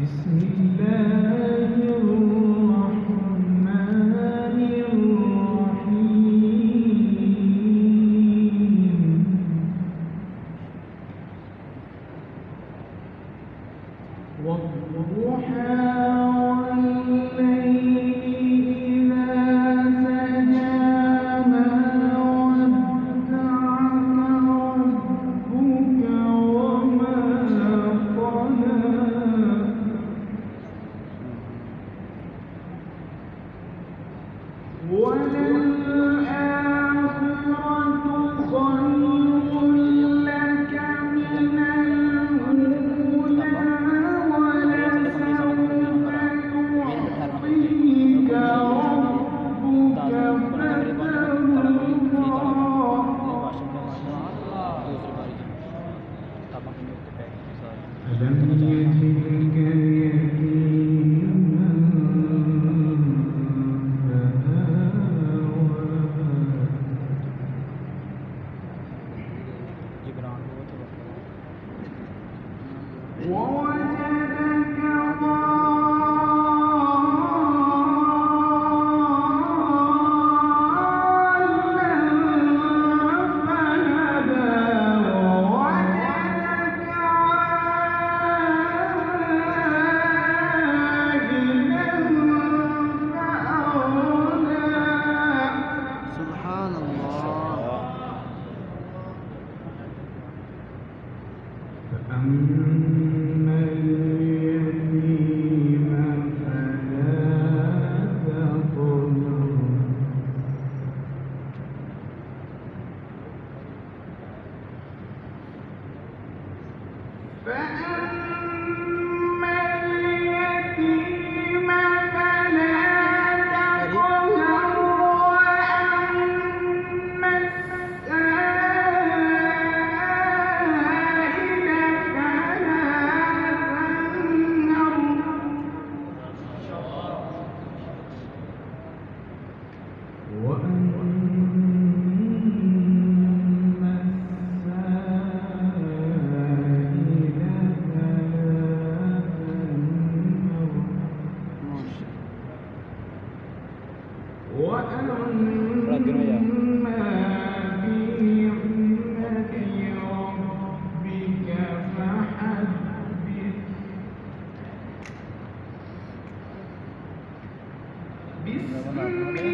بسم الله الرحمن الرحيم والضحى والليل إذا سجى ما ودعك ربك وما قلى وللآخرة خير لك من الأولى ولسوف يعطيك ربك فترضى ألم يجدك يتيما ووجدك ضالا فهدى ووجدك عائلا فأغنى سبحان الله. فأما اليتيم فلا تقهر فأما اليتيم فلا تقهر وأما السائل فلا تنهر وأما السائل فلا تنهر وأما بنعمة ربك فحدث بسم